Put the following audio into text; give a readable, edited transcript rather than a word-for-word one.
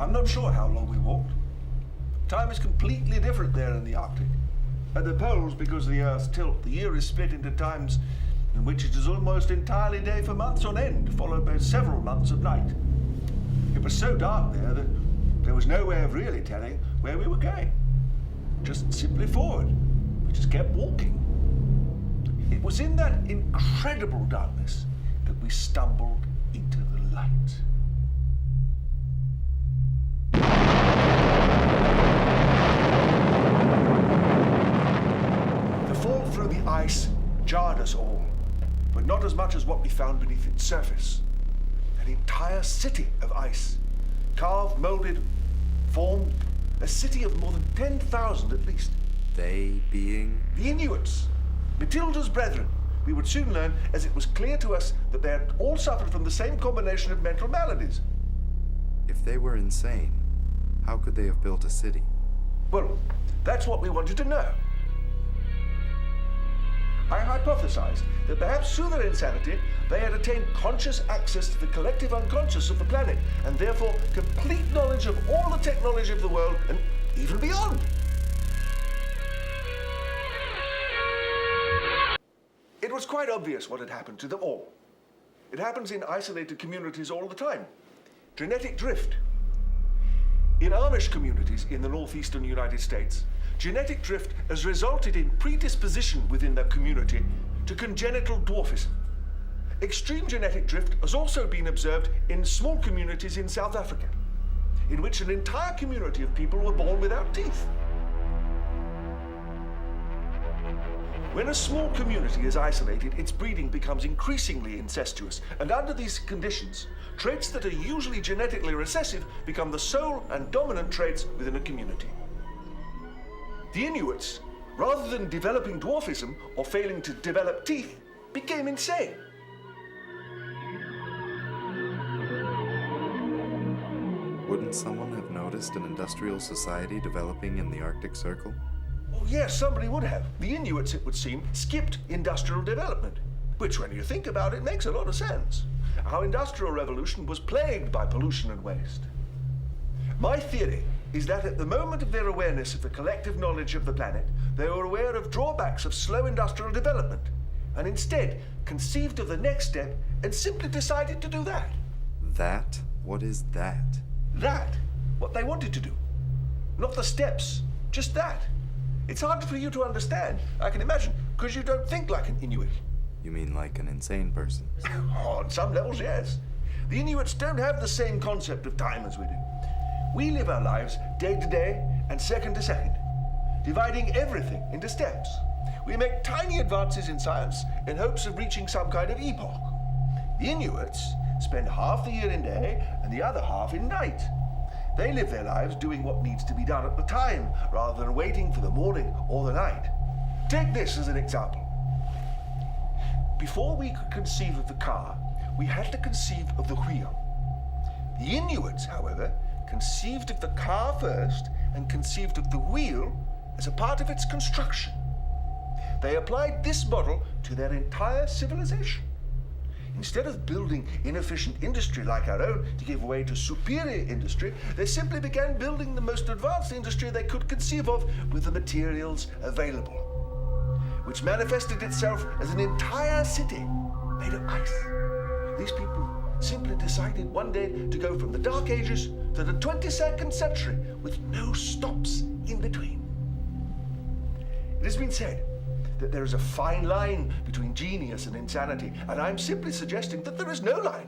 I'm not sure how long we walked. Time is completely different there in the Arctic. At the poles, because of the Earth's tilt, the year is split into times in which it is almost entirely day for months on end, followed by several months of night. It was so dark there that there was no way of really telling where we were going. Just simply forward. We just kept walking. It was in that incredible darkness that we stumbled into the light. The fall through the ice jarred us all, but not as much as what we found beneath its surface. An entire city of ice, carved, molded, formed, a city of more than 10,000 at least. They being? The Inuits, Matilda's brethren. We would soon learn, as it was clear to us, that they had all suffered from the same combination of mental maladies. If they were insane, how could they have built a city? Well, that's what we wanted to know. I hypothesized that perhaps through their insanity, they had attained conscious access to the collective unconscious of the planet, and therefore complete knowledge of all the technology of the world, and even beyond. It was quite obvious what had happened to them all. It happens in isolated communities all the time. Genetic drift. In Amish communities in the northeastern United States, genetic drift has resulted in predisposition within that community to congenital dwarfism. Extreme genetic drift has also been observed in small communities in South Africa, in which an entire community of people were born without teeth. When a small community is isolated, its breeding becomes increasingly incestuous, and under these conditions, traits that are usually genetically recessive become the sole and dominant traits within a community. The Inuits, rather than developing dwarfism or failing to develop teeth, became insane. Wouldn't someone have noticed an industrial society developing in the Arctic Circle? Oh yes, somebody would have. The Inuits, it would seem, skipped industrial development, which when you think about it makes a lot of sense. Our industrial revolution was plagued by pollution and waste. My theory is that at the moment of their awareness of the collective knowledge of the planet, they were aware of drawbacks of slow industrial development, and instead conceived of the next step and simply decided to do that. That? What is that? That, what they wanted to do. Not the steps, just that. It's hard for you to understand, I can imagine, because you don't think like an Inuit. You mean like an insane person? Oh, on some levels, yes. The Inuits don't have the same concept of time as we do. We live our lives day to day and second to second, dividing everything into steps. We make tiny advances in science in hopes of reaching some kind of epoch. The Inuits spend half the year in day and the other half in night. They live their lives doing what needs to be done at the time, rather than waiting for the morning or the night. Take this as an example. Before we could conceive of the car, we had to conceive of the wheel. The Inuits, however, conceived of the car first and conceived of the wheel as a part of its construction. They applied this model to their entire civilization. Instead of building inefficient industry like our own to give way to superior industry, they simply began building the most advanced industry they could conceive of with the materials available, which manifested itself as an entire city made of ice. These people simply decided one day to go from the Dark Ages to the 22nd century with no stops in between. It has been said that there is a fine line between genius and insanity, and I'm simply suggesting that there is no line.